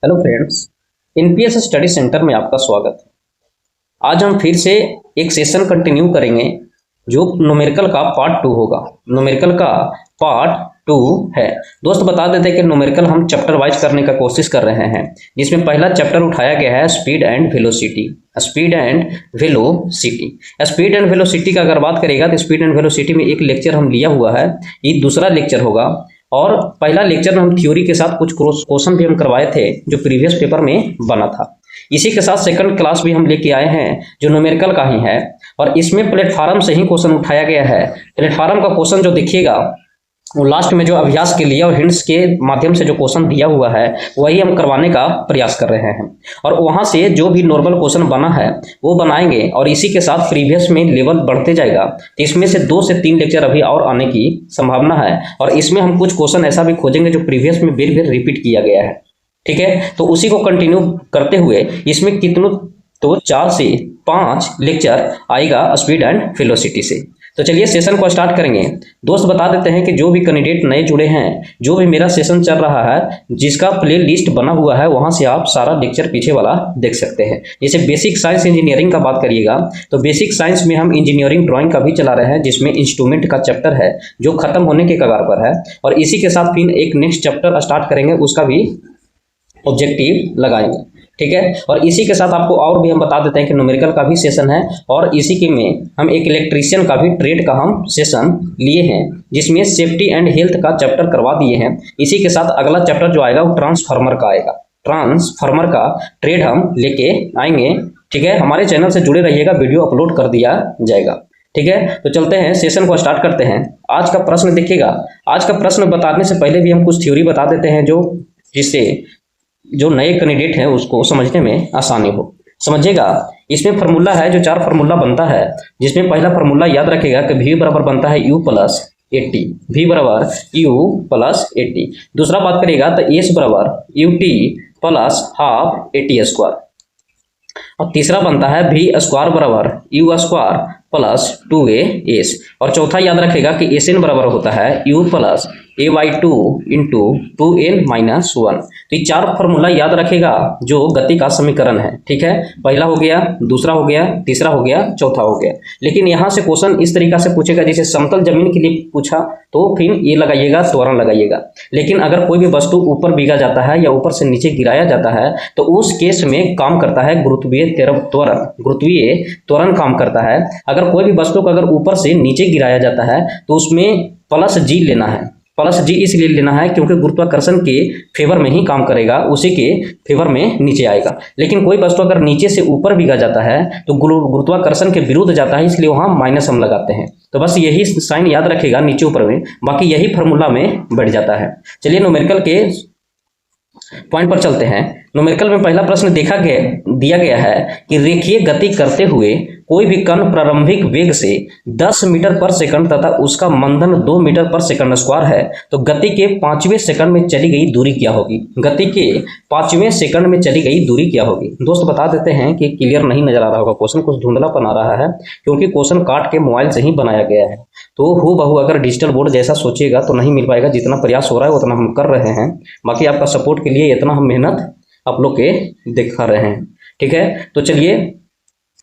Hello friends, NPS study centre में आपका स्वागत है। आज हम फिर से एक सेशन कंटिन्यू करेंगे जो न्यूमेरिकल का पार्ट 2 होगा। न्यूमेरिकल का पार्ट 2 है। दोस्त बता देते हैं कि न्यूमेरिकल हम चैप्टर वाइज करने का कोशिश कर रहे हैं, जिसमें पहला चैप्टर उठाया गया है speed and velocity. Speed and velocity speed and velocity का अगर बात करेगा तो स्पीड एंड वेलोसिटी में एक लेक्चर हम लिया हुआ है, ये दूसरा लेक्चर होगा। और पहला लेक्चर में हम थ्योरी के साथ कुछ क्वेश्चन भी हम करवाए थे जो प्रीवियस पेपर में बना था। इसी के साथ सेकंड क्लास भी हम लेके आए हैं जो न्यूमेरिकल का ही है, और इसमें प्लेटफार्म से ही क्वेश्चन उठाया गया है। प्लेटफार्म का क्वेश्चन जो देखिएगा वो लास्ट में जो अभ्यास के लिए और हिंट्स के माध्यम से जो क्वेश्चन दिया हुआ है वही हम करवाने का प्रयास कर रहे हैं, और वहां से जो भी नॉर्मल क्वेश्चन बना है वो बनाएंगे, और इसी के साथ प्रीवियस में लेवल बढ़ते जाएगा। तो इसमें से 2 से 3 लेक्चर अभी और आने की संभावना है, और इसमें हम कुछ क्वेश्चन ऐसा भी खोजेंगे जो प्रीवियस में बिल भी रिपीट किया गया है। ठीक है, तो उसी को कंटिन्यू करते हुए इसमें कितनों तो 4 से 5 लेक्चर आएगा स्पीड एंड वेलोसिटी से। तो चलिए सेशन को स्टार्ट करेंगे। दोस्त बता देते हैं कि जो भी कैंडिडेट नए जुड़े हैं, जो भी मेरा सेशन चल रहा है जिसका प्ले लिस्ट बना हुआ है वहां से आप सारा लेक्चर पीछे वाला देख सकते हैं। जैसे बेसिक साइंस इंजीनियरिंग का बात करिएगा तो बेसिक साइंस में हम इंजीनियरिंग ड्राइंग का भी चला रहे हैं, जिसमें इंस्ट्रूमेंट का चैप्टर है जो खत्म होने के कगार पर है, और इसी के साथ फिर एक नेक्स्ट चैप्टर स्टार्ट करेंगे, उसका भी ऑब्जेक्टिव लगाएंगे। ठीक है, और इसी के साथ आपको और भी हम बता देते हैं कि न्यूमेरिकल का भी सेशन है, और इसी के में हम एक इलेक्ट्रीशियन का भी ट्रेड का हम सेशन लिए हैं, जिसमें सेफ्टी एंड हेल्थ का चैप्टर करवा दिए हैं। इसी के साथ अगला चैप्टर जो आएगा वो ट्रांसफार्मर का आएगा। ट्रांसफार्मर का ट्रेड हम लेके आएंगे। ठीक है, हमारे चैनल से जुड़े रहिएगा, वीडियो अपलोड कर दिया जाएगा। ठीक है, तो चलते हैं सेशन को स्टार्ट करते हैं। आज का प्रश्न देखिएगा। आज का प्रश्न बताने से पहले भी हम कुछ थ्योरी बता देते हैं जो जिससे जो नए कैंडिडेट हैं उसको समझने में आसानी हो। समझिएगा, इसमें फार्मूला है जो 4 फार्मूला बनता है, जिसमें पहला फार्मूला याद रखेगा कि v बराबर बनता है u प्लस 80। v बराबर u प्लस 80। दूसरा बात करेगा तो s बराबर ut प्लस हाफ 80 स्क्वायर, और तीसरा बनता है v स्क्वायर बराबर u स्क्वायर प्लस 2as। और चौथा याद रखेगा कि sn बराबर होता है u plus a/2 into 2n minus 1। तो ये 4 फार्मूला याद रखेगा जो गति का समीकरण है। ठीक है, पहला हो गया, दूसरा हो गया, तीसरा हो गया, चौथा हो गया। लेकिन यहाँ से क्वेश्चन इस तरीका से पूछेगा, जैसे समतल जमीन के लिए पूछा तो फिर ये लगाइएगा, त्वरण लगाइएगा। लेकिन अगर कोई भी वस्तु ऊपर भीगा जाता है या ऊपर से नीचे गिराया जाता है तो उस केस में काम करता है गुरुत्वीय त्वरण। गुरुत्वीय त्वरण काम करता है। अगर कोई भी वस्तु को अगर ऊपर से नीचे गिराया जाता है तो उसमें प्लस जी लेना है। प्लस जी इसलिए लेना है क्योंकि गुरुत्वाकर्षण के फेवर में ही काम करेगा, उसी के फेवर में नीचे आएगा। लेकिन कोई वस्तु अगर नीचे से ऊपर भीगा जाता है तो गुरुत्वाकर्षण के विरुद्ध जाता है, इसलिए वहां माइनस हम लगाते हैं। तो बस यही साइन याद रखेगा नीचे ऊपर में, बाकी यही फार्मूला में बढ़ जाता है। चलिए न्यूमेरिकल के पॉइंट पर चलते हैं। न्यूमेरिकल में पहला प्रश्न दिया गया है कि रेखीय गति करते हुए कोई भी कण प्रारंभिक वेग से 10 मीटर पर सेकंड तथा उसका मंदन 2 मीटर पर सेकंड स्क्वायर है, तो गति के 5वें सेकंड में चली गई दूरी क्या होगी? गति के 5वें सेकंड में चली गई दूरी क्या होगी? दोस्त बता देते हैं कि क्लियर नहीं नजर आ रहा होगा, क्वेश्चन कुछ धुंधलापन आ रहा है क्योंकि क्वेश्चन काट के मोबाइल से ही बनाया गया है। तो हूबहू अगर डिजिटल बोर्ड जैसा सोचिएगा तो नहीं मिल पाएगा। जितना प्रयास हो रहा है उतना हम कर रहे हैं, बाकी आपका सपोर्ट के लिए इतना हम मेहनत आप लोग के दिखा रहे हैं। ठीक है, तो चलिए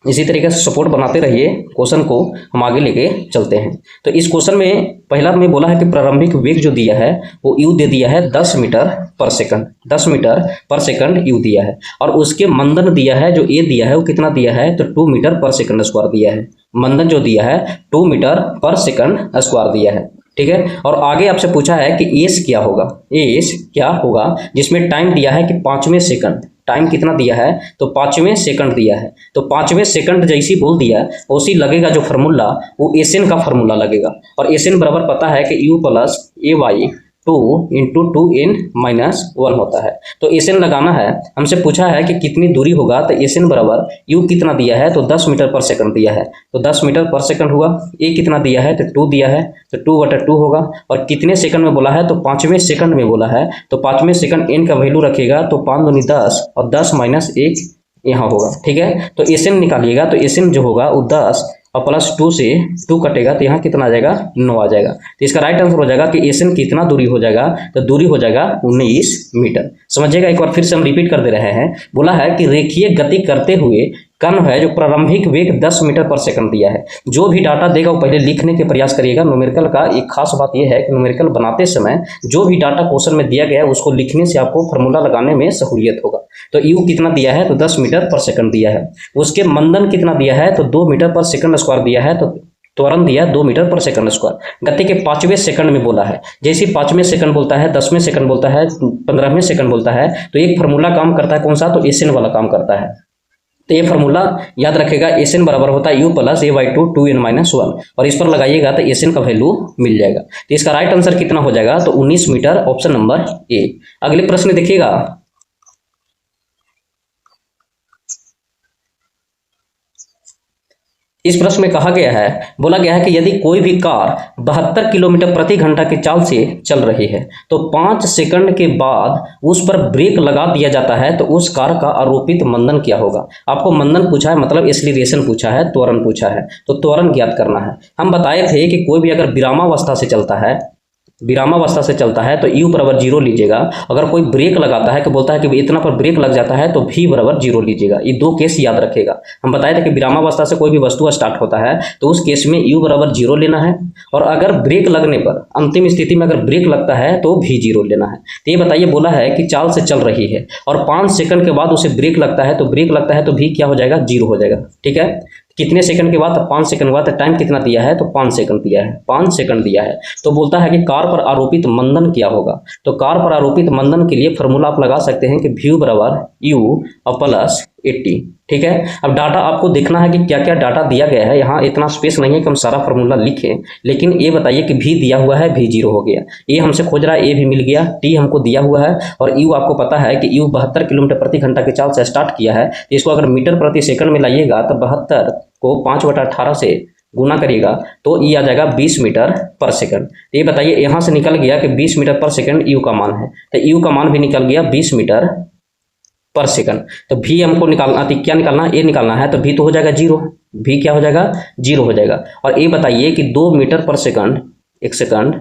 इसी तरीके से सपोर्ट बनाते रहिए, क्वेश्चन को हम आगे लेके चलते हैं। तो इस क्वेश्चन में पहला में बोला है कि प्रारंभिक वेग जो दिया है वो u दे दिया है 10 मीटर पर सेकंड। 10 मीटर पर सेकंड u दिया है, और उसके मंदन दिया है जो a दिया है वो कितना दिया है तो 2 मीटर पर सेकंड स्क्वायर दिया है। मंदन जो दिया है 2 मीटर पर सेकंड स्क्वायर दिया है। ठीक है, और आगे आपसे पूछा है कि एस क्या होगा। एस क्या होगा जिसमें टाइम दिया है कि 5वें सेकंड। टाइम कितना दिया है तो 5वें सेकंड दिया है। तो 5वें सेकंड जैसी बोल दिया उसी लगेगा जो फार्मूला वो एसएन का फार्मूला लगेगा, और एसएन बराबर पता है कि u plus a/2 into 2n minus 1 होता है। तो एसएन लगाना है। हमसे पूछा है कि कितनी दूरी होगा, तो एसएन बराबर u कितना दिया है तो 10 मीटर पर सेकंड दिया है, तो 10 मीटर पर सेकंड हुआ। a कितना दिया है तो 2 दिया है, तो 2/2 होगा। और कितने सेकंड में बोला है तो 5वें सेकंड में बोला है, तो 5वें सेकंड n का वैल्यू रखेगा तो 5 दूनी 10 और 10 माइनस 1 यहाँ होगा। ठीक है, तो एसएन निकालिएगा तो एसएन जो होगा वो 10 और +2 से 2 कटेगा तो यहाँ कितना आ जाएगा 9 आ जाएगा। तो इसका राइट आंसर हो जाएगा कि एसन कितना दूरी हो जाएगा, तो दूरी हो जाएगा 19 मीटर। समझिएगा, एक बार फिर से हम रिपीट कर दे रहे हैं। बोला है कि रेखीय गति करते हुए कण है जो प्रारंभिक वेग 10 मीटर पर सेकंड दिया है। जो भी डाटा देगा वो पहले लिखने के प्रयास करिएगा। न्यूमेरिकल का एक खास बात यह है कि न्यूमेरिकल बनाते समय जो भी डाटा क्वेश्चन में दिया गया है उसको लिखने से आपको फार्मूला लगाने में सहूलियत होगा। तो यू कितना दिया है, तो 10 मीटर पर सेकंड दिया है। उसके मंदन कितना दिया है, तो 2 मीटर पर सेकंड स्क्वायर दिया है। तो त्वरण दिया 2 मीटर पर सेकंड स्क्वायर। गति के 5वें सेकंड में बोला है। जैसे 5वें सेकंड बोलता है, 10वें सेकंड बोलता है, 15वें सेकंड बोलता है, तो एक फार्मूला काम करता है कौन सा, तो एसएन वाला काम करता है। तो ये फार्मूला याद रखेगा, एसएन बराबर होता है यू प्लस a/2 2n-1, और इस पर लगाइएगा तो एसएन का वैल्यू मिल जाएगा। तो इसका राइट आंसर कितना हो जाएगा, तो 19 मीटर, ऑप्शन नंबर ए। अगले प्रश्न देखिएगा। इस प्रश्न में कहा गया है, बोला गया है कि यदि कोई भी कार 72 किलोमीटर प्रति घंटा की चाल से चल रही है तो 5 सेकंड के बाद उस पर ब्रेक लगा दिया जाता है, तो उस कार का आरोपित मंदन क्या होगा। आपको मंदन पूछा है, मतलब एक्सीलरेशन पूछा है, त्वरण पूछा है, तो त्वरण ज्ञात करना है। हम बताए थे कि कोई भी अगर विरामावस्था से चलता है, विरामावस्था से चलता है तो u बराबर 0 लीजिएगा। अगर कोई ब्रेक लगाता है कि बोलता है कि इतना पर ब्रेक लग जाता है तो v बराबर 0 लीजिएगा। ये दो केस याद रखेगा। हम बताए थे कि विरामावस्था से कोई भी वस्तु स्टार्ट होता है तो उस केस में u बराबर 0 लेना है, और अगर ब्रेक लगने पर, अंतिम स्थिति में अगर ब्रेक लगता है तो v 0 लेना है। तो ये बताइए, बोला है कि चाल से चल रही है और 5 सेकंड के बाद उसे ब्रेक लगता है, तो ब्रेक लगता है तो v क्या हो जाएगा, 0 हो जाएगा। ठीक है, कितने सेकंड के बाद, 5 सेकंड के बाद। टाइम कितना दिया है, तो 5 सेकंड दिया है, 5 सेकंड दिया है। तो बोलता है कि कार पर आरोपित मंदन क्या होगा। तो कार पर आरोपित मंदन के लिए फॉर्मूला आप लगा सकते हैं कि v बराबर u और प्लस 80। ठीक है, अब डाटा आपको देखना है कि क्या क्या डाटा दिया गया है। यहाँ इतना स्पेस नहीं है कि हम सारा फॉर्मूला लिखें, लेकिन ये बताइए कि v दिया हुआ है, v 0 हो गया। ए हमसे खोज रहा है, ए भी मिल गया। टी हमको दिया हुआ है, और यू आपको पता है कि यू 72 किलोमीटर प्रति घंटा की चाल से स्टार्ट किया है। इसको अगर मीटर प्रति सेकंड में लाइएगा तो 72 को 5/18 से गुना करिएगा तो ये आ जाएगा 20 मीटर पर सेकंड। तो ये बताइए, यहाँ से निकल गया कि 20 मीटर पर सेकंड यू का मान है, तो यू का मान भी निकल गया 20 मीटर पर सेकंड। तो भी हमको निकालना, तो क्या निकालना, ए निकालना है, तो भी तो हो जाएगा 0, भी क्या हो जाएगा, 0 हो जाएगा। और ये बताइए कि 2 मीटर पर सेकंड, एक सेकंड,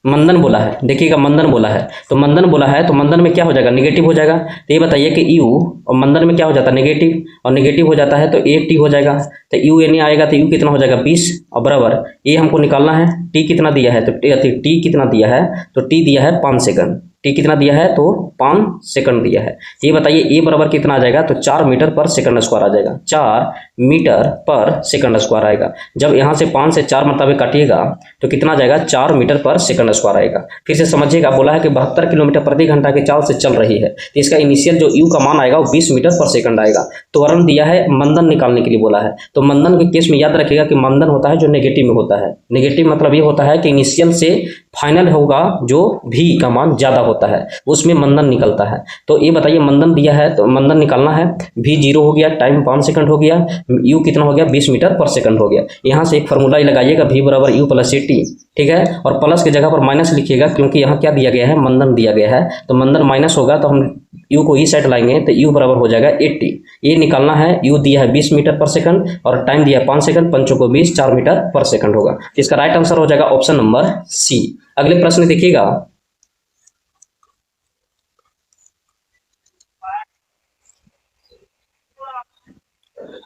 मंदन बोला है, देखिएगा मंदन बोला है, तो मंदन बोला है तो मंदन में क्या हो जाएगा, निगेटिव हो जाएगा। तो ये बताइए कि यू और मंदन में क्या हो जाता है, नेगेटिव, और नेगेटिव हो जाता है तो ए टी हो जाएगा। तो यू एन आएगा तो यू कितना हो जाएगा 20, और बराबर ए हमको निकालना है, टी कितना दिया है, तो टी कितना दिया है, तो टी दिया है 5 सेकंड। टी कितना दिया है, तो 5 सेकंड दिया है। ये बताइए ए बराबर कितना आ जाएगा, तो 4 मीटर पर सेकंड स्क्वायर आ जाएगा, 4 मीटर पर सेकंड स्क्वायर आएगा। जब यहाँ से 5 से 4 मतलब काटिएगा तो कितना आ जाएगा, 4 मीटर पर सेकंड स्क्वायर आएगा। फिर से समझिएगा, बोला है कि 72 किलोमीटर प्रति घंटा की चाल से चल रही है, तो इसका इनिशियल जो यू का मान आएगा वो 20 मीटर पर सेकंड आएगा। त्वरण दिया है, मंदन निकालने के लिए बोला है। तो मंदन के केस में याद रखिएगा कि मंदन होता है जो नेगेटिव में होता है। नेगेटिव मतलब ये होता है कि इनिशियल से फाइनल होगा जो भी का मान ज्यादा होता है, उसमें मंदन निकलता है। तो ये बताइए, मंदन दिया है तो मंदन निकालना है, भी 0 हो गया, टाइम 5 सेकंड हो गया, यू कितना हो गया, 20 मीटर पर सेकंड हो गया। यहाँ से एक फॉर्मूला लगाइएगा, भी बराबर यू प्लस ए टी। ठीक है, और प्लस की जगह पर माइनस लिखिएगा, क्योंकि यहाँ क्या दिया गया है, मंदन दिया गया है, तो मंदन माइनस होगा तो हम यू को ई साइड लाएंगे तो यू बराबर हो जाएगा 80। ये निकालना है, यू दिया है 20 मीटर पर सेकंड और टाइम दिया है 5 सेकंड, 5 को 20, 4 मीटर पर सेकंड होगा। इसका राइट आंसर हो जाएगा ऑप्शन नंबर सी। अगले प्रश्न देखिएगा।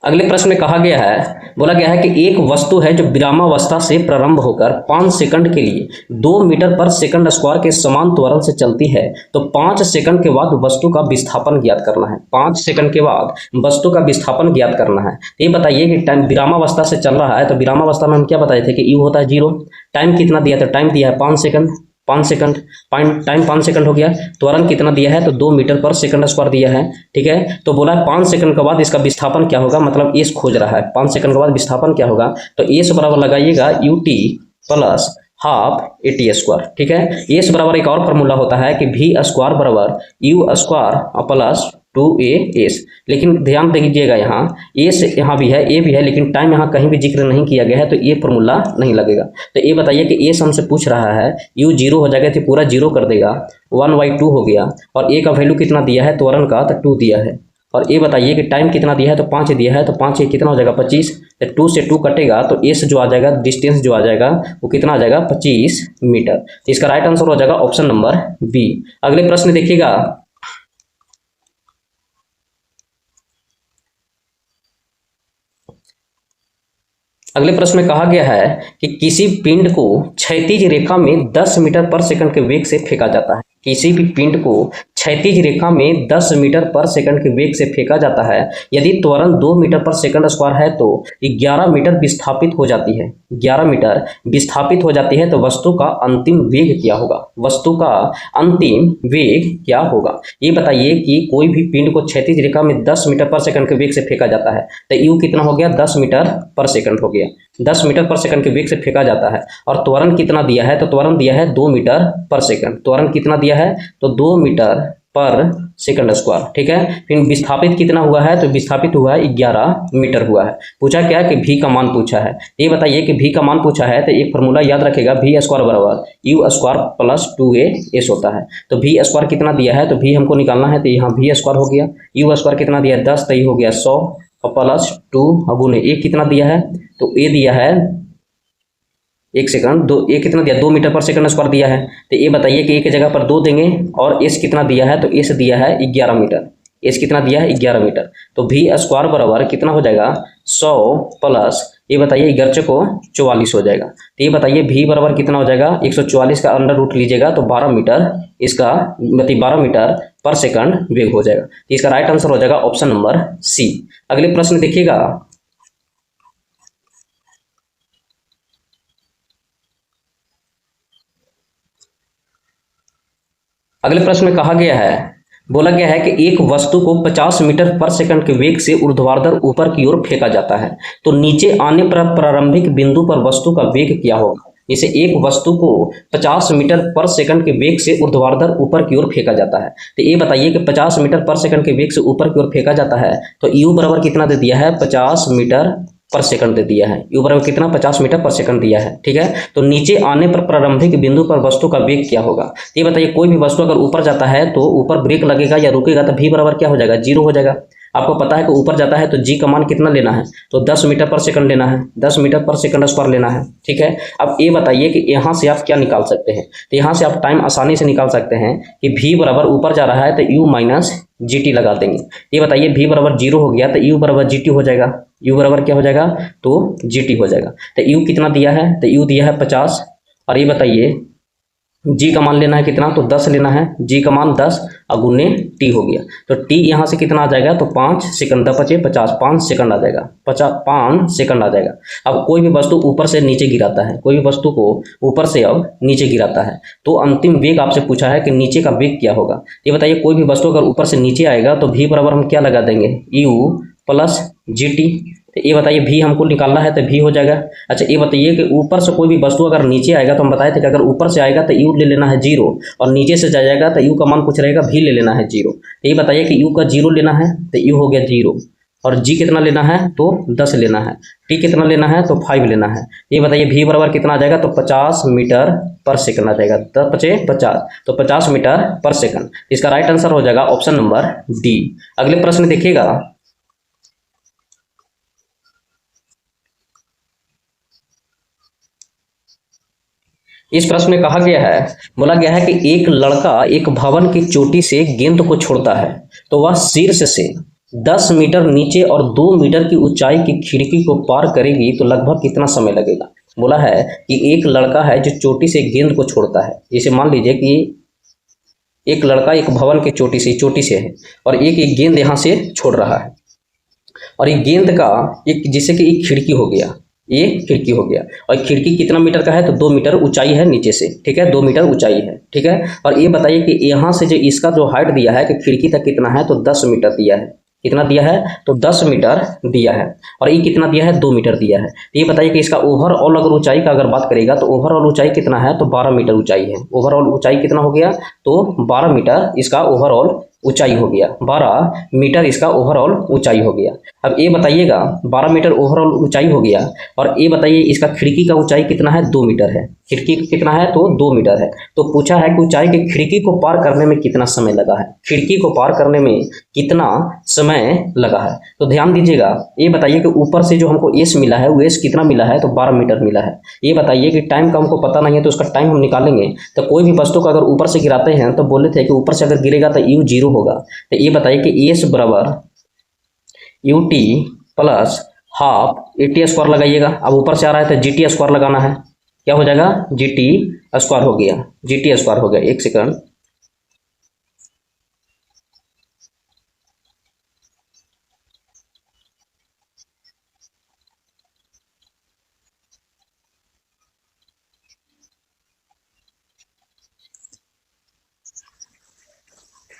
अगले प्रश्न में कहा गया है, बोला गया है कि एक वस्तु है जो विरामावस्था से प्रारंभ होकर 5 सेकंड के लिए 2 मीटर पर सेकंड स्क्वायर के समान त्वरण से चलती है, तो 5 सेकंड के बाद वस्तु का विस्थापन ज्ञात करना है। 5 सेकंड के बाद वस्तु का विस्थापन ज्ञात करना है। तो ये बताइए कि टाइम विरामावस्था से चल रहा है, तो विरामावस्था में हम क्या बताए थे कि यू होता है 0। टाइम कितना दिया था, टाइम दिया है 5 सेकंड, 5 सेकंड, टाइम 5 सेकंड हो गया। त्वरण कितना दिया है, तो 2 मीटर पर सेकंड स्क्वायर दिया है। ठीक है, तो बोला है 5 सेकंड के बाद इसका विस्थापन क्या होगा, मतलब एस खोज रहा है, 5 सेकंड के बाद विस्थापन क्या होगा, तो एस बराबर लगाइएगा U T plus half A T square. ठीक है, एस बराबर एक और फॉर्मूला होता है कि भी स्क्वायर बराबर यू स्क्वायर प्लस 2as। लेकिन ध्यान दीजिएगा, यहाँ एस यहाँ भी है, ए भी है, लेकिन टाइम यहाँ कहीं भी जिक्र नहीं किया गया है, तो ये फॉर्मूला नहीं लगेगा। तो ये बताइए कि एस हमसे पूछ रहा है, यू 0 हो जाएगा तो पूरा 0 कर देगा, 1/2 हो गया, और ए का वैल्यू कितना दिया है त्वरण का, तो 2 दिया है। और ये बताइए कि टाइम कितना दिया है, तो 5 दिया है, तो 5 कितना हो जाएगा 25, तो 2 से 2 कटेगा तो एस जो आ जाएगा, डिस्टेंस जो आ जाएगा वो कितना आ जाएगा 25 मीटर। तो इसका राइट आंसर हो जाएगा ऑप्शन नंबर बी। अगले प्रश्न देखिएगा, अगले प्रश्न में कहा गया है कि किसी पिंड को क्षैतिज रेखा में 10 मीटर पर सेकंड के वेग से फेंका जाता है। किसी भी पिंड को क्षैतिज रेखा में 10 मीटर पर सेकंड के वेग से फेंका जाता है। यदि त्वरण 2 मीटर पर सेकंड स्क्वायर है तो 11 मीटर विस्थापित हो जाती है। 11 मीटर विस्थापित हो जाती है तो वस्तु का अंतिम वेग क्या होगा? वस्तु का अंतिम वेग क्या होगा? ये बताइए कि कोई भी पिंड को क्षैतिज रेखा में 10 मीटर पर सेकंड के वेग से फेंका जाता है, तो यू कितना हो गया 10 मीटर पर सेकंड हो गया। 10 मीटर पर सेकंड के वेग से फेंका जाता है और त्वरण कितना दिया है, तो त्वरण दिया है 2 मीटर पर सेकंड। त्वरण कितना दिया है, तो 2 मीटर पर सेकंड स्क्वायर, ठीक है। फिर विस्थापित कितना हुआ है, तो विस्थापित हुआ है 11 मीटर हुआ है। पूछा क्या कि भी का मान पूछा है। ये बताइए कि भी का मान पूछा है तो एक फॉर्मूला याद रखेगा, भी स्क्वायर बराबर यू स्क्वायर प्लस 2a होता है। तो भी स्क्वायर कितना दिया है, तो भी हमको निकालना है, तो यहाँ भी स्क्वायर हो गया। यू स्क्वायर कितना दिया है 10, तो ये हो गया 100 और प्लस 2 गुने ए कितना दिया है, तो ए दिया है 1 सेकंड, दो ए कितना दिया 2 मीटर पर सेकंड स्क्वायर दिया है। तो ये बताइए कि ए की जगह पर 2 देंगे और एस कितना दिया है, तो एस दिया है 11 मीटर। एस कितना दिया है 11 मीटर। तो भी स्क्वायर बराबर कितना हो जाएगा 100 प्लस ये बताइए 11 को 44 हो जाएगा। तो ये बताइए भी बराबर कितना हो जाएगा 144 का अंडर रूट लीजिएगा तो 12 मीटर इसका मतलब 12 मीटर पर सेकंड वेग हो जाएगा। तो इसका राइट आंसर हो जाएगा ऑप्शन नंबर सी। अगले प्रश्न देखिएगा, अगले प्रश्न में कहा गया है, बोला गया है कि एक वस्तु को 50 मीटर पर सेकंड के वेग से ऊर्ध्वाधर ऊपर की ओर फेंका जाता है, तो नीचे आने पर प्रारंभिक बिंदु पर वस्तु का वेग क्या होगा? जैसे एक वस्तु को 50 मीटर पर सेकंड के वेग से ऊर्ध्वाधर ऊपर की ओर फेंका जाता है, तो ये बताइए कि 50 मीटर पर सेकंड के वेग से ऊपर की ओर फेंका जाता है, तो यू बराबर कितना दे दिया है 50 मीटर पर सेकंड दे दिया है। यू बराबर कितना 50 मीटर पर सेकंड दिया है, ठीक है। तो नीचे आने पर प्रारंभिक बिंदु पर वस्तु का वेग क्या होगा? ये बताइए कोई भी वस्तु अगर ऊपर जाता है तो ऊपर ब्रेक लगेगा या रुकेगा, तो भी बराबर क्या हो जाएगा 0 हो जाएगा। आपको पता है कि ऊपर जाता है तो जी का मान कितना लेना है, तो 10 मीटर पर सेकंड लेना है, 10 मीटर पर सेकंड स्क्वायर लेना है, ठीक है। अब ये बताइए कि यहाँ से आप क्या निकाल सकते हैं, तो यहाँ से आप टाइम आसानी से निकाल सकते हैं कि भी बराबर ऊपर जा रहा है तो यू माइनस जी टी लगा देंगे। ये बताइए भी बराबर 0 हो गया तो यू बराबर जी टी हो जाएगा। यू बराबर क्या हो जाएगा, तो जी टी हो जाएगा। तो यू कितना दिया है, तो यू दिया है 50 और ये बताइए जी का मान लेना है कितना, तो 10 लेना है। जी का मान 10 और गुने टी हो गया, तो टी यहाँ से कितना आ जाएगा, तो 5 सेकंड 10 बचे 50, 5 सेकंड आ जाएगा, 5 सेकंड आ जाएगा। अब कोई भी वस्तु ऊपर से नीचे गिराता है, कोई भी वस्तु को ऊपर से अब नीचे गिराता है, तो अंतिम वेग आपसे पूछा है कि नीचे का वेग क्या होगा। ये बताइए कोई भी वस्तु अगर ऊपर से नीचे आएगा तो भी बराबर हम क्या लगा देंगे, यू प्लस जी टी। तो ये बताइए भी हमको निकालना है तो भी हो जाएगा। अच्छा ये बताइए कि ऊपर से कोई भी वस्तु अगर नीचे आएगा तो हम बताए थे कि अगर ऊपर से आएगा तो यू ले लेना है 0 और नीचे से जाएगा तो यू का मान कुछ रहेगा भी ले लेना है 0। तो ये बताइए कि यू का 0 लेना है तो यू हो गया 0 और जी कितना लेना है, तो 10 लेना है। टी कितना लेना है, तो 5 लेना है। ये बताइए भी बराबर कितना आ जाएगा, तो 50 मीटर पर सेकंड आ जाएगा। 10 बचे 50, तो 50 मीटर पर सेकंड। इसका राइट आंसर हो जाएगा ऑप्शन नंबर डी। अगले प्रश्न देखिएगा, इस प्रश्न में कहा गया है, बोला गया है कि एक लड़का एक भवन की चोटी से गेंद को छोड़ता है, तो वह शीर्ष से 10 मीटर नीचे और 2 मीटर की ऊंचाई की खिड़की को पार करेगी तो लगभग कितना समय लगेगा? बोला है कि एक लड़का है जो चोटी से गेंद को छोड़ता है। जैसे मान लीजिए कि एक लड़का एक भवन की चोटी से है और एक गेंद यहाँ से छोड़ रहा है और एक गेंद का एक जैसे कि एक खिड़की हो गया, ये खिड़की हो गया और खिड़की कितना मीटर का है, तो 2 मीटर ऊंचाई है नीचे से, ठीक है, 2 मीटर ऊंचाई है, ठीक है। और ये बताइए कि यहाँ से जो इसका जो हाइट दिया है कि खिड़की तक कितना है, तो 10 मीटर दिया है। कितना दिया है, तो 10 मीटर दिया है और ये कितना दिया है, 2 मीटर दिया है। तो ये बताइए कि इसका ओवरऑल अगर ऊंचाई का अगर बात करेगा तो ओवरऑल ऊंचाई कितना है, तो 12 मीटर ऊंचाई है। ओवरऑल ऊंचाई कितना हो गया, तो 12 मीटर इसका ओवरऑल ऊंचाई हो गया, 12 मीटर इसका ओवरऑल ऊंचाई हो गया। अब ये बताइएगा 12 मीटर ओवरऑल ऊंचाई हो गया, और ये बताइए इसका खिड़की का ऊंचाई कितना है, 2 मीटर है। खिड़की कितना है, तो 2 मीटर है। तो पूछा है कि ऊंचाई की खिड़की को पार करने में कितना समय लगा है, खिड़की को पार करने में कितना समय लगा है। तो ध्यान दीजिएगा, ये बताइए कि ऊपर से जो हमको एस मिला है वो एस कितना मिला है, तो 12 मीटर मिला है। ये बताइए कि टाइम का हमको पता नहीं है, तो उसका टाइम हम निकालेंगे। तो कोई भी वस्तु को अगर ऊपर से गिराते हैं तो बोले थे कि ऊपर से अगर गिरेगा तो यू 0 होगा। तो ये बताइए कि एस बराबर U T plus half A T square लगाइएगा। अब ऊपर से आ रहा है तो जी टी स्क्वायर लगाना है। क्या हो जाएगा, जी टी स्क्वायर हो गया, जी टी स्क्वायर हो गया। एक सेकंड,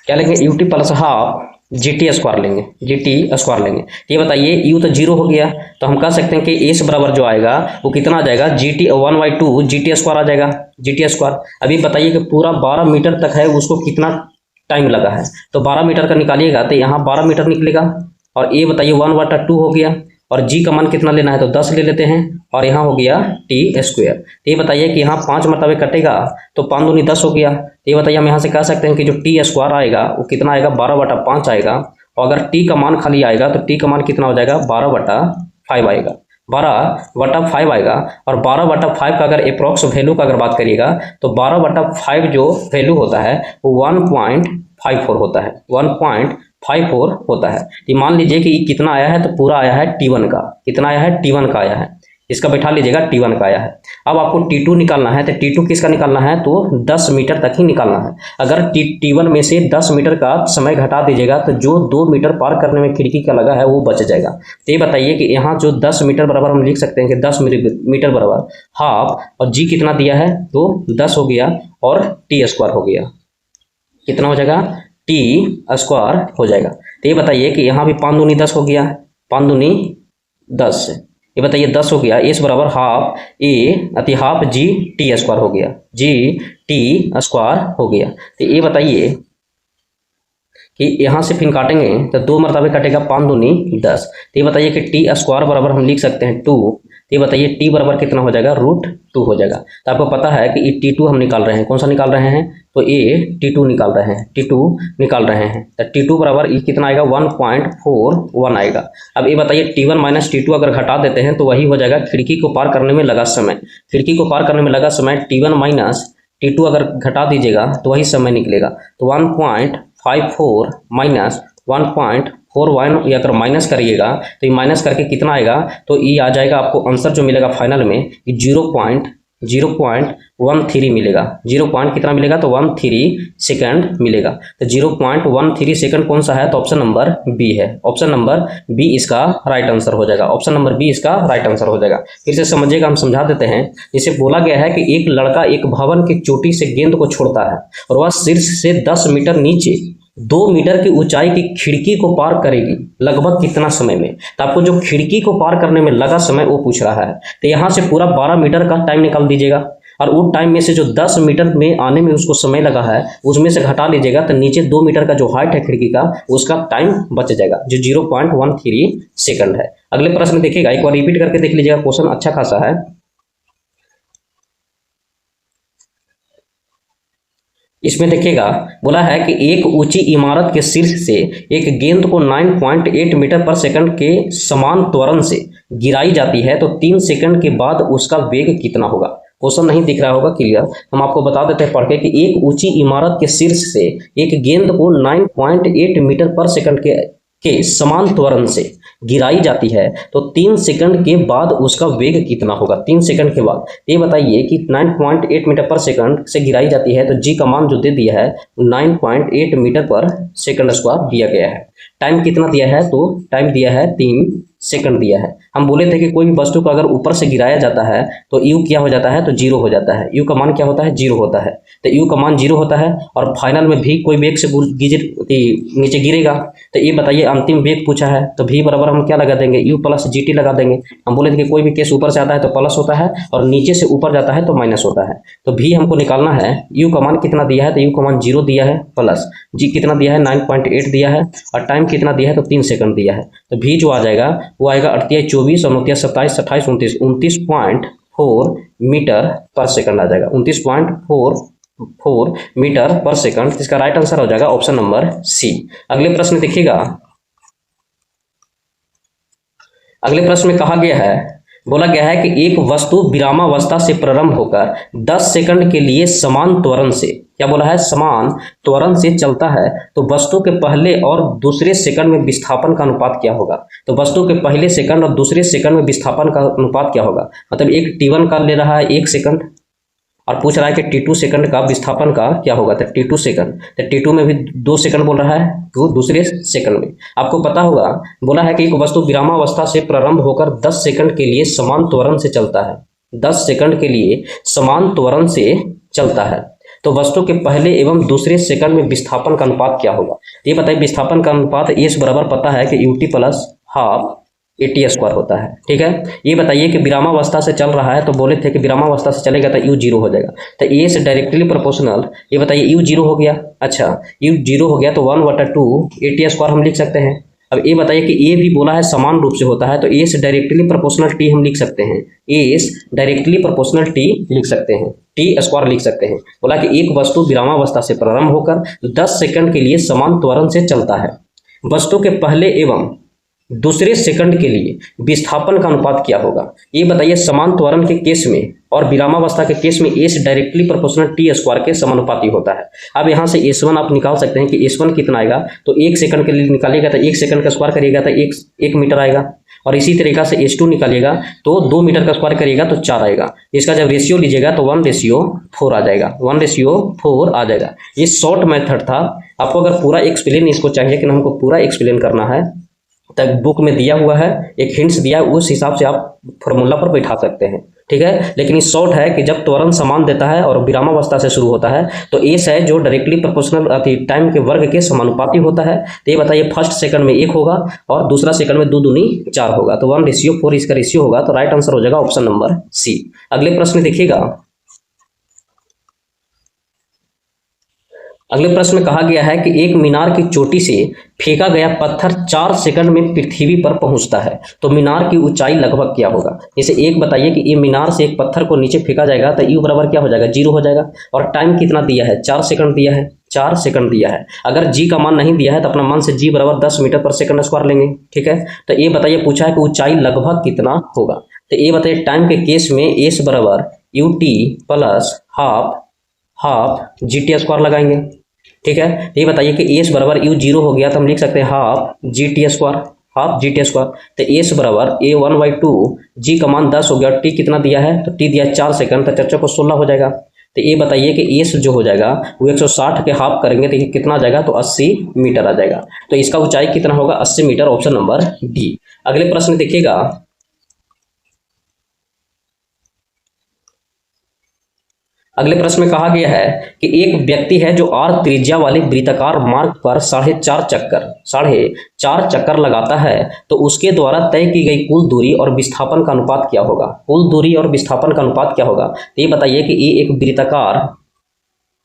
क्या लेंगे, यू टी प्लस हाफ जी टी स्क्वायर लेंगे, जी टी स्क्वायर लेंगे। ये बताइए यू तो 0 हो गया, तो हम कह सकते हैं कि एस बराबर जो आएगा वो कितना आ जाएगा, g t 1/2 g t square आ जाएगा, जी टी स्क्वायर। अभी बताइए कि पूरा 12 मीटर तक है, उसको कितना टाइम लगा है। तो 12 मीटर का निकालिएगा तो यहाँ 12 मीटर निकलेगा, और ये बताइए 1/2 हो गया, और जी का मान कितना लेना है, तो 10 ले लेते हैं, और यहाँ हो गया टी स्क्वायर। तो ये बताइए कि यहाँ 5 मरतबे कटेगा तो 5 दूनी 10 हो गया। तो ये बताइए हम यहाँ से कह सकते हैं कि जो टी स्क्वायर आएगा वो कितना आएगा, 12/5 आएगा। और अगर टी का मान खाली आएगा तो टी का मान कितना हो जाएगा, 12/5 आएगा, 12/5 आएगा। और 12/5 का अगर अप्रॉक्स वैल्यू का अगर बात करिएगा तो 12/5 जो वैल्यू होता है वो 1.54 होता है, 1.54 होता है। तो मान लीजिए कि कितना आया है, तो पूरा आया है T1 का, कितना आया है, T1 का आया है। इसका बैठा लीजिएगा, T1 का आया है। अब आपको T2 निकालना है, तो T2 किसका निकालना है, तो 10 मीटर तक ही निकालना है। अगर T1 में से 10 मीटर का समय घटा दीजिएगा तो जो 2 मीटर पार करने में खिड़की का लगा है वो बच जाएगा। तो ये बताइए कि यहाँ जो 10 मीटर बराबर हम लिख सकते हैं कि 10 मीटर बराबर हाफ, और जी कितना दिया है, तो 10 हो गया, और टी स्क्वायर हो गया, कितना हो जाएगा, टी स्क्वायर हो जाएगा। तो ये बताइए कि यहाँ भी 5 दूनी 10 हो गया, 5 दूनी 10, ये बताइए 10 हो गया, एस बराबर हाफ ए अति हाफ जी टी स्क्वायर हो गया, जी टी स्क्वायर हो गया। तो ये बताइए कि यहाँ से फिर काटेंगे तो 2 मरतबे कटेगा, 5 दूनी 10। तो ये बताइए कि टी स्क्वायर बराबर हम लिख सकते हैं 2। तो ये बताइए टी बराबर कितना हो जाएगा, √2 हो जाएगा। तो आपको पता है कि T2 हम निकाल रहे हैं, कौन सा निकाल रहे हैं, तो ये T2 निकाल रहे हैं, T2 निकाल रहे हैं। तो T2 बराबर ये कितना आएगा, 1.41 आएगा। अब ये बताइए T1 माइनस T2 अगर घटा देते हैं तो वही हो जाएगा खिड़की को पार करने में लगा समय। खिड़की को पार करने में लगा समय T1 माइनस T2 अगर घटा दीजिएगा तो वही समय निकलेगा। तो 1.54 माइनस 1.41 ये अगर माइनस करिएगा तो ये माइनस करके कितना आएगा, तो ये आ जाएगा आपको आंसर जो मिलेगा फाइनल में 0.13 मिलेगा। 0 पॉइंट कितना मिलेगा, तो 13 सेकंड मिलेगा। तो 0.13 सेकंड कौन सा है, तो ऑप्शन नंबर बी है। ऑप्शन नंबर बी इसका राइट आंसर हो जाएगा, ऑप्शन नंबर बी इसका राइट आंसर हो जाएगा। फिर से समझिएगा, हम समझा देते हैं। जिसे बोला गया है कि एक लड़का एक भवन की चोटी से गेंद को छोड़ता है और वह शीर्ष से 10 मीटर नीचे 2 मीटर की ऊंचाई की खिड़की को पार करेगी लगभग कितना समय में। तो आपको जो खिड़की को पार करने में लगा समय वो पूछ रहा है। तो यहाँ से पूरा 12 मीटर का टाइम निकाल दीजिएगा, और उस टाइम में से जो 10 मीटर में आने में उसको समय लगा है उसमें से घटा लीजिएगा, तो नीचे 2 मीटर का जो हाइट है खिड़की का उसका टाइम बच जाएगा, जो 0.13 सेकंड है। अगले प्रश्न देखिएगा, एक बार रिपीट करके देख लीजिएगा, क्वेश्चन अच्छा खासा है। इसमें देखिएगा बोला है कि एक ऊंची इमारत के शीर्ष से एक गेंद को 9.8 मीटर पर सेकंड के समान त्वरण से गिराई जाती है, तो 3 सेकंड के बाद उसका वेग कितना होगा। क्वेश्चन नहीं दिख रहा होगा क्लियर, हम आपको बता देते हैं पढ़ के कि एक ऊंची इमारत के शीर्ष से एक गेंद को 9.8 मीटर पर सेकंड के समान त्वरण से गिराई जाती है, तो 3 सेकंड के बाद उसका वेग कितना होगा। 3 सेकंड के बाद ये बताइए कि 9.8 मीटर पर सेकंड से गिराई जाती है, तो जी का मान जो दे दिया है 9.8 मीटर पर सेकंड स्क्वायर दिया गया है। टाइम कितना दिया है, तो टाइम दिया है 3 सेकंड दिया है। हम बोले थे कि कोई भी वस्तु को अगर ऊपर से गिराया जाता है तो यू क्या हो जाता है, तो जीरो हो जाता है। यू का मान क्या होता है, जीरो होता है। तो यू का मान जीरो होता है और फाइनल में भी कोई वेग से नीचे गिरेगा। तो ये बताइए अंतिम वेग पूछा है तो भी बराबर हम क्या लगा देंगे, यू प्लस जी टी लगा देंगे। हम बोले थे कि कोई भी केस ऊपर से आता है तो प्लस होता है और नीचे से ऊपर जाता है तो माइनस होता है। तो भी हमको निकालना है, यू का मान कितना दिया है, तो यू का मान जीरो दिया है, प्लस जी कितना दिया है 9.8 दिया है और टाइम कितना दिया है, तो 3 सेकंड दिया है। तो भी जो आ जाएगा वो आएगा 38 24 और 29 27 28 29 29.4 मीटर पर सेकंड आ जाएगा, 29.4 मीटर पर सेकंड। इसका राइट आंसर हो जाएगा ऑप्शन नंबर सी। अगले प्रश्न देखिएगा, अगले प्रश्न में कहा गया है, बोला गया है कि एक वस्तु विरामावस्था से प्रारंभ होकर 10 सेकंड के लिए समान त्वरण से, क्या बोला है, समान त्वरण से चलता है तो वस्तु के पहले और दूसरे सेकंड में विस्थापन का अनुपात क्या होगा। तो वस्तु के पहले सेकंड और दूसरे सेकंड में विस्थापन का अनुपात क्या होगा, मतलब एक t1 का ले रहा है 1 सेकंड और पूछ रहा है कि t2 सेकंड का विस्थापन का क्या होगा। तो t2 सेकंड, तो t2 में भी 2 सेकंड बोल रहा है तो दूसरे सेकंड में। आपको पता होगा, बोला है कि एक वस्तु विरामावस्था से प्रारंभ होकर 10 सेकंड के लिए समान त्वरण से चलता है, 10 सेकंड के लिए समान त्वरण से चलता है तो वस्तु के पहले एवं दूसरे सेकंड में विस्थापन का अनुपात क्या होगा। ये बताइए, विस्थापन का अनुपात एस बराबर पता है कि UT plus half eighty square होता है, ठीक है। ये बताइए कि विरामावस्था से चल रहा है तो बोले थे कि विरामावस्था से चलेगा तो यू जीरो हो जाएगा, तो ए से डायरेक्टली प्रोपोर्शनल। ये बताइए यू जीरो हो गया, अच्छा यू जीरो हो गया तो 1/2 एटी स्क्वायर हम लिख सकते हैं। अब ये बताइए कि ए भी बोला है समान रूप से होता है तो ए से डायरेक्टली प्रोपोर्शनल टी हम लिख सकते हैं, ए डायरेक्टली प्रोपोर्शनल टी लिख सकते हैं, टी स्क्वायर लिख सकते हैं। बोला कि एक वस्तु विरामावस्था से प्रारंभ होकर 10 सेकंड के लिए समान त्वरण से चलता है, वस्तु के पहले एवं दूसरे सेकंड के लिए विस्थापन का अनुपात क्या होगा। ये बताइए समान त्वरण के केस में और विरामावस्था के केस में S directly proportional T square के समानुपाती होता है। अब यहाँ से S1 आप निकाल सकते हैं कि S1 कितना आएगा, तो 1 सेकंड के लिए निकालिएगा तो 1 सेकंड का स्क्वायर करिएगा तो 1 मीटर आएगा और इसी तरीका से S2 निकालिएगा तो 2 मीटर का स्क्वायर करिएगा तो 4 आएगा। इसका जब रेशियो लीजिएगा तो 1:4 आ जाएगा, 1:4 आ जाएगा। ये शॉर्ट मेथड था। आपको अगर पूरा एक्सप्लेन इसको चाहिए कि हमको पूरा एक्सप्लेन करना है तक बुक में दिया हुआ है, एक हिंट्स दिया है, उस हिसाब से आप फॉर्मूला पर बैठा सकते हैं, ठीक है। लेकिन इस शॉर्ट है कि जब त्वरण समान देता है और विरामावस्था से शुरू होता है तो एस है जो डायरेक्टली प्रोपोर्शनल टाइम के वर्ग के समानुपाती होता है। तो ये बताइए फर्स्ट सेकंड में 1 होगा और दूसरा सेकंड में 2 दूनी 4 होगा, तो 1:4 इसका रेशियो होगा। तो राइट आंसर हो जाएगा ऑप्शन नंबर सी। अगले प्रश्न देखिएगा, अगले प्रश्न में कहा गया है कि एक मीनार की चोटी से फेंका गया पत्थर 4 सेकंड में पृथ्वी पर पहुंचता है तो मीनार की ऊंचाई लगभग क्या होगा। जैसे एक बताइए कि ये मीनार से एक पत्थर को नीचे फेंका जाएगा तो यू बराबर क्या हो जाएगा, 0 हो जाएगा और टाइम कितना दिया है, 4 सेकंड दिया है, 4 सेकंड दिया है। अगर जी का मान नहीं दिया है तो अपना मान से जी बराबर 10 मीटर पर सेकंड स्क्वायर लेंगे, ठीक है। तो ये बताइए पूछा है कि ऊंचाई लगभग कितना होगा। तो ये बताइए टाइम के केस में एस बराबर यू टी प्लस हाफ जी टी स्क्वायर लगाएंगे, ठीक है। ये बताइए कि एस बराबर यू 0 हो गया तो हम लिख सकते हैं हाफ जी टी स्क्वायर, हाफ जी टी स्क्वायर। तो एस बराबर ए 1/2, जी का मान 10 हो गया, टी कितना दिया है तो टी दिया 4 सेकंड, तो 4 को 16 हो जाएगा। तो ये बताइए कि एस जो हो जाएगा वो 160 के हाफ करेंगे तो ये कितना आ जाएगा, तो 80 मीटर आ जाएगा। तो इसका ऊंचाई कितना होगा, 80 मीटर, ऑप्शन नंबर डी। अगले प्रश्न देखिएगा, अगले प्रश्न में कहा गया है कि एक व्यक्ति है जो r त्रिज्या वाले वृत्ताकार मार्ग पर 4.5 चक्कर लगाता है तो उसके द्वारा तय की गई कुल दूरी और विस्थापन का अनुपात क्या होगा। कुल दूरी और विस्थापन का अनुपात क्या होगा। तो ये बताइए कि ये एक वृत्ताकार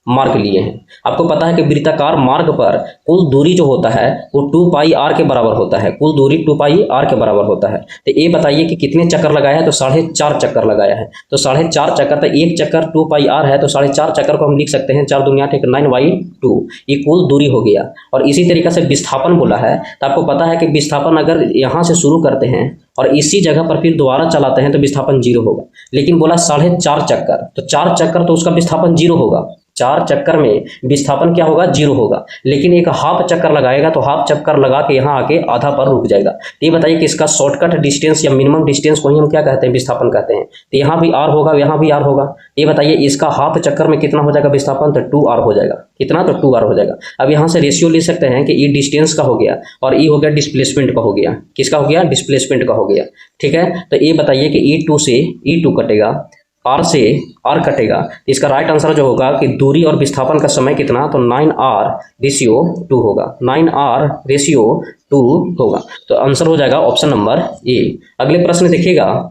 मार्ग लिए हैं। आपको पता है कि वृत्ताकार मार्ग पर कुल दूरी जो होता है वो 2πr के बराबर होता है, कुल दूरी 2πr के बराबर होता है। तो ये बताइए कि कितने चक्कर लगाया है, तो 4.5 चक्कर लगाया है। तो 4.5 चक्कर, तो एक चक्कर 2πr है तो 4.5 चक्कर को हम लिख सकते हैं 4 दूनी 8 9/2, ये कुल दूरी हो गया। और इसी तरीके से विस्थापन बोला है तो आपको पता है कि विस्थापन अगर यहाँ से शुरू करते हैं और इसी जगह पर फिर दोबारा चलाते हैं तो विस्थापन 0 होगा। लेकिन बोला 4.5 चक्कर, तो 4 चक्कर तो उसका विस्थापन 0 होगा। 4 चक्कर में विस्थापन क्या होगा, 0 होगा। लेकिन एक हाफ चक्कर लगाएगा तो हाफ चक्कर लगा के यहाँ आके आधा पर रुक जाएगा। तो ये बताइए कि इसका शॉर्टकट डिस्टेंस या मिनिमम डिस्टेंस को ही हम क्या कहते हैं, विस्थापन कहते हैं। तो यहाँ भी r होगा, यहाँ भी r होगा। ये बताइए इसका हाफ चक्कर में कितना हो जाएगा विस्थापन, तो 2r हो जाएगा। कितना, तो 2r हो जाएगा। अब यहाँ से रेशियो ले सकते हैं कि e डिस्टेंस का हो गया और e हो गया डिस्प्लेसमेंट का हो गया। किसका हो गया, डिस्प्लेसमेंट का हो गया। ठीक है, तो ये बताइए कि E2 से E2 कटेगा, R से R कटेगा। इसका राइट आंसर जो होगा कि दूरी और विस्थापन का समय कितना, तो 9R रेशियो 2 होगा। 9R रेशियो 2 होगा। तो आंसर हो जाएगा ऑप्शन नंबर ए। अगले प्रश्न देखिएगा,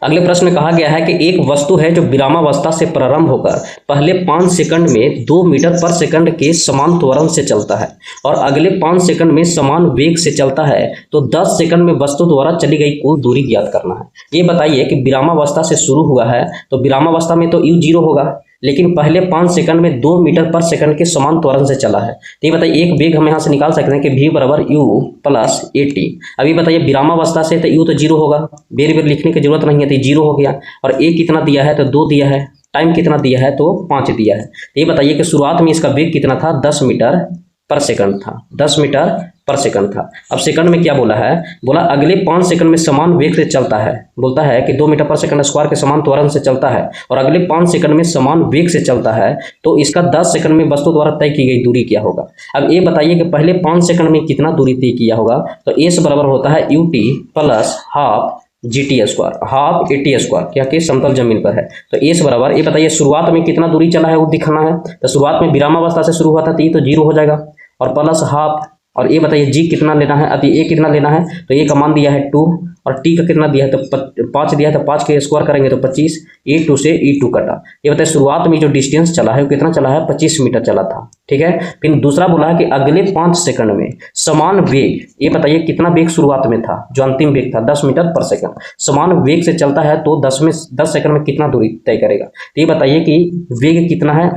अगले प्रश्न में कहा गया है कि एक वस्तु है जो विरामावस्था से प्रारंभ होकर पहले 5 सेकंड में 2 मीटर पर सेकंड के समान त्वरण से चलता है और अगले 5 सेकंड में समान वेग से चलता है, तो 10 सेकंड में वस्तु द्वारा चली गई कुल दूरी ज्ञात करना है। ये बताइए कि विरामावस्था से शुरू हुआ है, तो विरामावस्था में तो u 0 होगा, लेकिन पहले 5 सेकंड में 2 मीटर पर सेकंड के समान त्वरण से चला है। तो ये बताइए एक वेग हम यहाँ से निकाल सकते हैं कि v बराबर u प्लस at। अभी बताइए विरामावस्था से तो u तो 0 होगा, बेर बेर लिखने की जरूरत नहीं है, तो 0 हो गया। और a कितना दिया है, तो 2 दिया है। टाइम कितना दिया है, तो 5 दिया है। तो ये बताइए कि शुरुआत में इसका वेग कितना था, 10 मीटर पर सेकंड था। 10 मीटर पर सेकंड था। अब सेकंड में क्या बोला है, बोला अगले 5 सेकंड में समान वेग से चलता है। बोलता है कि 2 मीटर पर सेकंड स्क्वायर के समान त्वरण से चलता है और अगले 5 सेकंड में समान वेग से चलता है, तो इसका 10 सेकंड में वस्तु द्वारा तय की गई दूरी क्या होगा। अब ये बताइए कि पहले 5 सेकंड में कितना दूरी तय किया होगा, तो एस बराबर होता है ut plus half GT square, half AT square, क्या कि समतल जमीन पर है। तो एस बराबर, ये बताइए शुरुआत में कितना दूरी चला है वो दिखाना है। तो शुरुआत में विरामावस्था से शुरू हुआ था, तो ये तो 0 हो जाएगा और प्लस हाफ। और ये बताइए जी कितना लेना है, अति ए कितना लेना है, तो ए का मान दिया है 2 और टी का कितना दिया है, तो 5 दिया है, तो 5 के स्क्वायर करेंगे तो 25। E2 से E2 कटा। ये बताइए शुरुआत में जो डिस्टेंस चला है वो कितना चला है, 25 मीटर चला था। ठीक है, फिर दूसरा बोला है कि अगले 5 सेकंड में समान वेग, ये बताइए कितना वेग शुरुआत में था, जो अंतिम वेग था 10 मीटर पर सेकंड, समान वेग से चलता है तो 10 सेकंड में कितना दूरी तय करेगा। तो ये बताइए कि वेग कितना है,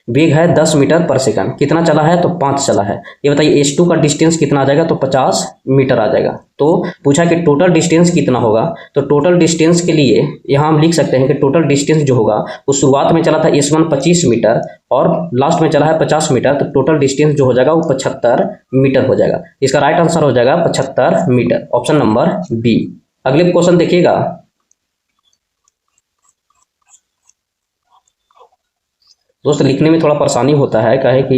वेग है 10 मीटर पर सेकंड, कितना चला है, तो 5 चला है। ये बताइए H2 का डिस्टेंस कितना आ जाएगा, तो 50 मीटर आ जाएगा। तो पूछा कि टोटल डिस्टेंस कितना होगा, तो टोटल डिस्टेंस के लिए यहाँ हम लिख सकते हैं कि टोटल डिस्टेंस जो होगा वो शुरुआत में चला था S1 25 मीटर और लास्ट में चला है 50 मीटर, तो टोटल डिस्टेंस जो हो जाएगा वो 75 मीटर हो जाएगा। इसका राइट आंसर हो जाएगा 75 मीटर, ऑप्शन नंबर बी। अगले क्वेश्चन देखिएगा, दोस्त लिखने में थोड़ा परेशानी होता है, कहे कि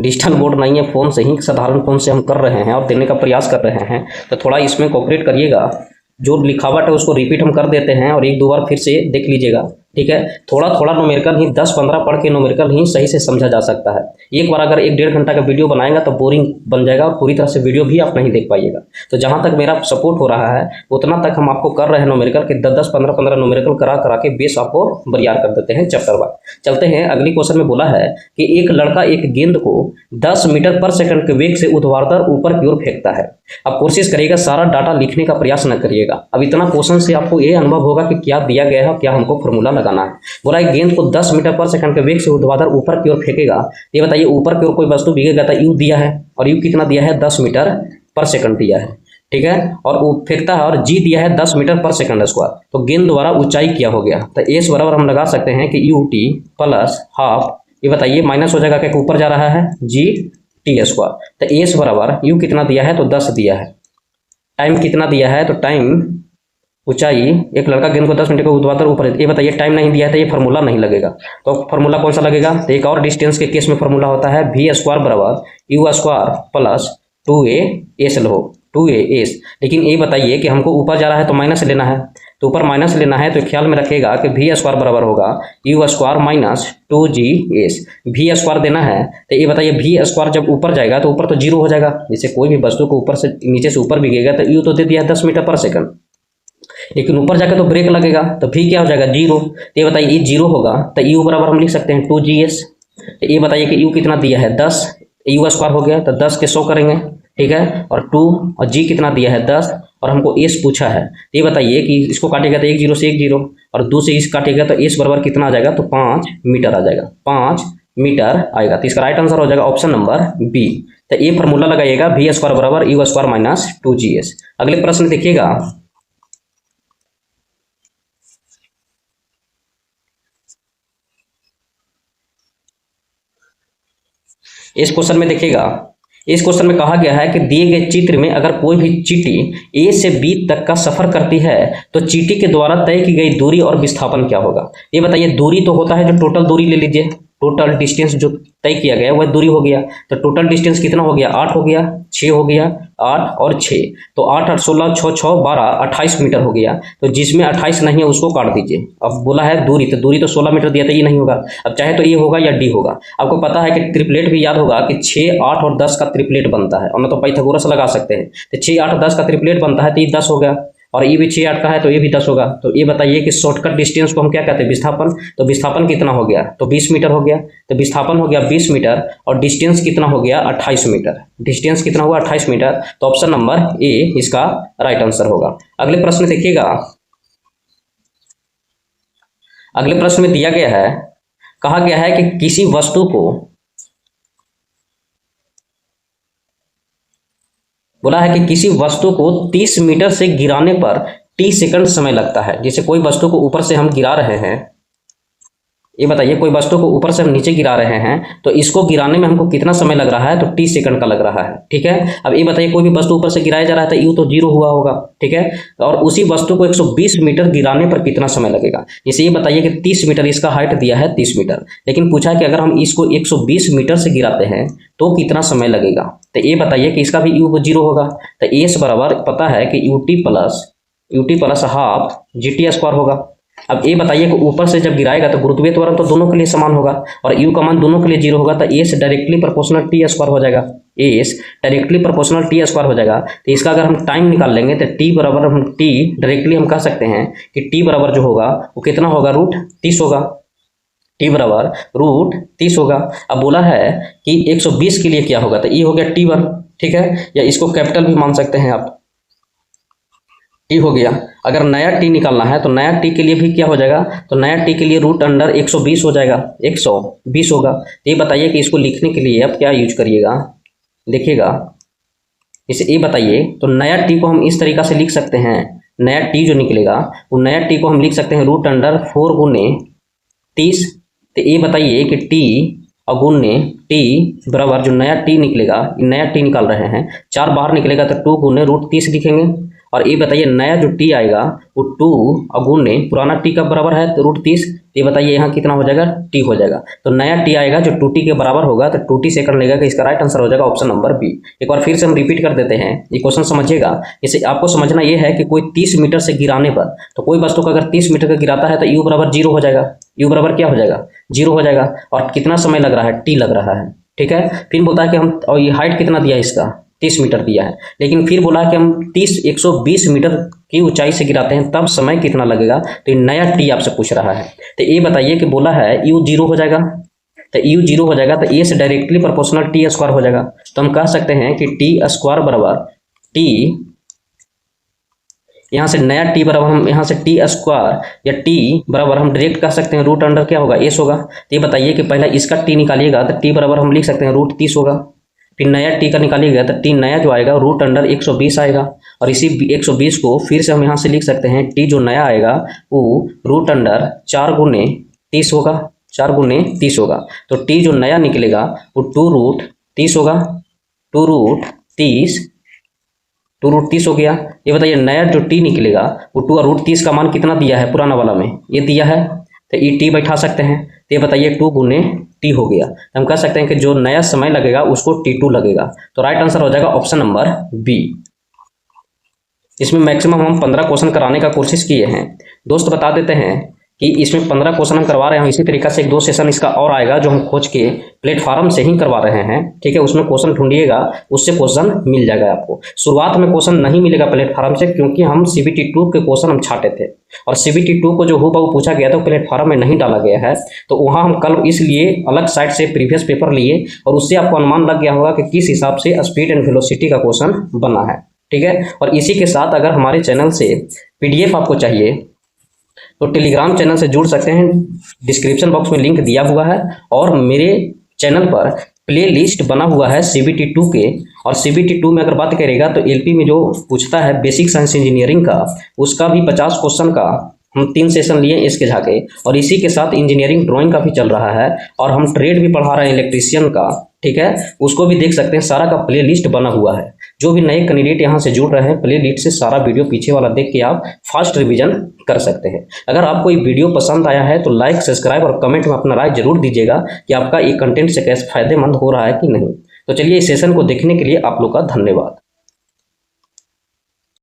डिजिटल बोर्ड नहीं है, फ़ोन से ही, साधारण फ़ोन से हम कर रहे हैं और देने का प्रयास कर रहे हैं, तो थोड़ा इसमें कोऑपरेट करिएगा। जो लिखावट है उसको रिपीट हम कर देते हैं और 1-2 बार फिर से देख लीजिएगा। ठीक है, थोड़ा थोड़ा न्यूमेरिकल ही 10-15 पढ़ के न्यूमेरिकल ही सही से समझा जा सकता है। एक बार अगर 1-1.5 घंटा का वीडियो बनाएगा तो बोरिंग बन जाएगा और पूरी तरह से वीडियो भी आप नहीं देख पाइएगा। तो जहाँ तक मेरा सपोर्ट हो रहा है उतना तक हम आपको कर रहे हैं न्यूमेरिकल के 10-10, 15-15 न्यूमेरिकल करा के बेस आपको बरियार कर देते हैं चैप्टर वाइज। चलते हैं, अगली क्वेश्चन में बोला है कि एक लड़का एक गेंद को 10 मीटर पर सेकंड के वेग से ऊर्ध्वाधर ऊपर की ओर फेंकता है। अब कोशिश करिएगा सारा डाटा लिखने का प्रयास न करिएगा। अब इतना क्वेश्चन से आपको ये अनुभव होगा कि क्या दिया गया है, क्या हमको फॉर्मूला लगाना है। बोला गेंद को 10 मीटर पर सेकंड के वेग से ऊर्ध्वाधर ऊपर की ओर फेंकेगा। ये बताइए ऊपर की ओर कोई वस्तु भीगेगा तो u दिया है और u कितना दिया है, 10 मीटर पर सेकंड दिया है। ठीक है, और वो फेंकता है और g दिया है 10 मीटर पर सेकंड स्क्वायर, तो गेंद द्वारा ऊंचाई क्या हो गया, तो एस बराबर हम लगा सकते हैं कि ut प्लस हाफ, ये बताइए माइनस हो जाएगा क्या, ऊपर जा रहा है gt स्क्वायर, तो एस बराबर u कितना दिया है, तो 10 दिया है। टाइम कितना दिया है, तो टाइम ऊंचाई, एक लड़का गेंद को 10 मीटर को ऊर्ध्वाधर ऊपर, ये बताइए टाइम नहीं दिया है तो ये फार्मूला नहीं लगेगा। तो फार्मूला कौन सा लगेगा, तो एक और डिस्टेंस के केस में फार्मूला होता है v स्क्वायर बराबर u स्क्वायर प्लस 2as लो 2as। लेकिन ये बताइए कि हमको ऊपर जा रहा है तो माइनस लेना है, तो ऊपर माइनस लेना है तो ख्याल में रखिएगा कि v स्क्वायर बराबर होगा u square minus 2gs। v square देना है तो ये बताइए v स्क्वायर जब ऊपर जाएगा तो ऊपर तो 0 हो जाएगा। जैसे कोई भी वस्तु को ऊपर से नीचे से ऊपर भीगेगा तो u तो दे दिया है 10 मीटर पर सेकंड, लेकिन ऊपर जाकर तो ब्रेक लगेगा तो भी क्या हो जाएगा 0। तो ये बताइए ये 0 होगा तो u बराबर हम लिख सकते हैं 2gs। तो ये बताइए कि u कितना दिया है 10, u स्क्वायर हो गया तो 10 के 100 करेंगे। ठीक है, और 2 और g कितना दिया है 10 और हमको s पूछा है। तो ये बताइए कि इसको काटेगा तो 1 0 से 1 0 और 2 से इस काटेगा तो s बराबर कितना आ जाएगा, तो 5 मीटर आ जाएगा, 5 मीटर आएगा। तो इसका राइट आंसर हो जाएगा ऑप्शन नंबर बी। तो ये फार्मूला लगाइएगा v स्क्वायर बराबर u स्क्वायर माइनस 2gs। अगले प्रश्न देखिएगा, इस क्वेश्चन में देखिएगा, इस क्वेश्चन में कहा गया है कि दिए गए चित्र में अगर कोई भी चींटी ए से बी तक का सफर करती है तो चींटी के द्वारा तय की गई दूरी और विस्थापन क्या होगा। ये बताइए, दूरी तो होता है जो टोटल दूरी ले लीजिए, टोटल डिस्टेंस जो तय किया गया वह दूरी हो गया। तो टोटल डिस्टेंस कितना हो गया, 8 हो गया, 6 हो गया, 8 और 6, तो 8 8 16 6 6 12 28 मीटर हो गया। तो जिसमें 28 नहीं है उसको काट दीजिए। अब बोला है दूरी, तो दूरी तो 16 मीटर दिया था, ये नहीं होगा। अब चाहे तो ये होगा या डी होगा। आपको पता है कि ट्रिपलेट भी याद होगा कि 6 8 और 10 का ट्रिपलेट बनता है, और ना तो पाइथागोरस लगा सकते हैं। तो 6 8 10 का ट्रिपलेट बनता है तो ये 10 हो गया, और ये भी 6 8 का है तो ये भी 10 होगा। तो ये बताइए कि शॉर्टकट डिस्टेंस को हम क्या कहते हैं, विस्थापन। तो विस्थापन कितना हो गया, तो 20 मीटर हो गया। तो विस्थापन हो गया 20 मीटर और डिस्टेंस कितना हो गया, 28 मीटर। डिस्टेंस कितना हुआ, 28 मीटर। तो ऑप्शन नंबर ए इसका राइट आंसर होगा। अगले प्रश्न देखिएगा, अगले प्रश्न में दिया गया है, कहा गया है कि किसी वस्तु को, बोला है कि किसी वस्तु को 30 मीटर से गिराने पर t सेकंड समय लगता है। जैसे कोई वस्तु को ऊपर से हम गिरा रहे हैं, ये बताइए कोई वस्तु को ऊपर से हम नीचे गिरा रहे हैं तो इसको गिराने में हमको कितना समय लग रहा है, तो t सेकंड का लग रहा है। ठीक है, अब ये बताइए कोई भी वस्तु ऊपर से गिराया जा रहा है तो u तो 0 हुआ होगा। ठीक है, और उसी वस्तु को 120 मीटर गिराने पर कितना समय लगेगा। जैसे ये बताइए कि 30 मीटर इसका हाइट दिया है 30 मीटर, लेकिन पूछा है कि अगर हम इसको 120 मीटर से गिराते हैं तो कितना समय लगेगा। तो ये बताइए कि इसका भी u 0 होगा। तो एस बराबर पता है कि ut plus half GT square होगा। अब ये बताइए कि ऊपर से जब गिराएगा तो गुरुत्वीय त्वरण तो दोनों के लिए समान होगा और u का मान दोनों के लिए 0 होगा। तो S directly proportional T square हो जाएगा, S directly proportional T square हो जाएगा। तो इसका अगर हम टाइम निकाल लेंगे तो टी बराबर हम टी डायरेक्टली हम कह सकते हैं कि टी बराबर जो होगा वो कितना होगा, √30 होगा। टी बराबर √30 होगा। अब बोला है कि 120 के लिए क्या होगा, तो ये हो गया T1। ठीक है, या इसको कैपिटल भी मान सकते हैं आप, टी हो गया। अगर नया टी निकालना है तो नया टी के लिए भी क्या हो जाएगा, तो नया टी के लिए √120 हो जाएगा, 120 होगा। तो ये बताइए कि इसको लिखने के लिए आप क्या यूज करिएगा, देखिएगा इसे ये बताइए। तो नया टी को हम इस तरीका से लिख सकते हैं, नया टी जो निकलेगा वो नया टी को हम लिख सकते हैं √4 गुने 30। तो ये बताइए कि टी और गुने टी बराबर जो नया टी निकलेगा, नया टी निकाल रहे हैं, 4 बाहर निकलेगा तो 2 गुने √30 लिखेंगे। और ये बताइए नया जो टी आएगा वो 2 और गुने पुराना टी का बराबर है तो √30। ये बताइए यहाँ कितना हो जाएगा, टी हो जाएगा। तो नया टी आएगा जो 2t के बराबर होगा तो 2t सेकंड लगेगा कि इसका राइट आंसर हो जाएगा ऑप्शन नंबर बी। एक बार फिर से हम रिपीट कर देते हैं, ये क्वेश्चन समझिएगा। इसे आपको समझना ये है कि कोई 30 मीटर से गिराने पर, तो कोई वस्तु को अगर 30 मीटर का गिराता है तो u बराबर 0 हो जाएगा, u बराबर क्या हो जाएगा, 0 हो जाएगा। और कितना समय लग रहा है, t लग रहा है। ठीक है, फिर बोलता है कि हम, और ये हाइट कितना दिया है इसका, 30 मीटर दिया है, लेकिन फिर बोला कि हम 120 मीटर की ऊंचाई से गिराते हैं तब समय कितना लगेगा। तो नया टी आपसे पूछ रहा है। तो ये बताइए कि बोला है u 0 हो जाएगा, तो u 0 हो जाएगा तो ए से डायरेक्टली प्रोपोर्शनल टी स्क्वायर हो जाएगा। तो हम कह सकते हैं कि टी स्क्वायर बराबर टी, यहाँ से नया टी बराबर हम यहाँ से टी स्क्वायर या टी बराबर हम डायरेक्ट कह सकते हैं रूट अंडर क्या होगा, एस होगा। तो ये बताइए कि पहले इसका टी निकालिएगा तो टी बराबर हम लिख सकते हैं √30 होगा। फिर नया टी का निकालिएगा तो टी नया जो आएगा √120 आएगा। और इसी 120 को फिर से हम यहाँ से लिख सकते हैं, टी जो नया आएगा वो √4 गुने 30 होगा, 4 गुने 30 होगा। तो टी जो नया निकलेगा वो 2√30 होगा, 2√30 हो गया। ये बताइए नया जो टी निकलेगा वो 2√30 का मान कितना दिया है, पुराना वाला में ये दिया है तो ये टी बैठा सकते हैं। तो ये बताइए 2 गुने टी हो गया। तो हम कह सकते हैं कि जो नया समय लगेगा उसको T2 लगेगा। तो राइट आंसर हो जाएगा ऑप्शन नंबर बी। इसमें मैक्सिमम हम 15 क्वेश्चन कराने का कोशिश किए हैं। दोस्त बता देते हैं कि इसमें 15 क्वेश्चन हम करवा रहे हैं। इसी तरीका से 1-2 सेशन इसका और आएगा जो हम खोज के प्लेटफॉर्म से ही करवा रहे हैं। ठीक है, उसमें क्वेश्चन ढूंढिएगा, उससे क्वेश्चन मिल जाएगा आपको। शुरुआत में क्वेश्चन नहीं मिलेगा प्लेटफॉर्म से, क्योंकि हम CBT 2 के क्वेश्चन हम छाटे थे और CBT 2 को जो वो पूछा गया था वो प्लेटफॉर्म में नहीं डाला गया है। तो वहाँ हम कल इसलिए अलग साइट से प्रीवियस पेपर लिए और उससे आपको अनुमान लग गया होगा कि किस हिसाब से स्पीड एंड वेलोसिटी का क्वेश्चन बना है। ठीक है, और इसी के साथ अगर हमारे चैनल से PDF आपको चाहिए तो टेलीग्राम चैनल से जुड़ सकते हैं, डिस्क्रिप्शन बॉक्स में लिंक दिया हुआ है। और मेरे चैनल पर प्ले लिस्ट बना हुआ है CBT 2 के, और CBT 2 में अगर बात करेगा तो LP में जो पूछता है बेसिक साइंस इंजीनियरिंग का, उसका भी 50 क्वेश्चन का हम 3 सेशन लिए इसके झाके, और इसी के साथ इंजीनियरिंग ड्राइंग का भी चल रहा है, और हम ट्रेड भी पढ़ा रहे हैं इलेक्ट्रीशियन का, ठीक है, उसको भी देख सकते हैं। सारा का प्ले लिस्ट बना हुआ है। जो भी नए कैंडिडेट यहाँ से जुड़ रहे हैं, प्ले लिस्ट से सारा वीडियो पीछे वाला देख के आप फास्ट रिवीजन कर सकते हैं। अगर आपको ये वीडियो पसंद आया है तो लाइक, सब्सक्राइब और कमेंट में अपना राय जरूर दीजिएगा कि आपका ये कंटेंट से कैसे फायदेमंद हो रहा है कि नहीं। तो चलिए इस सेशन को देखने के लिए आप लोग का धन्यवाद।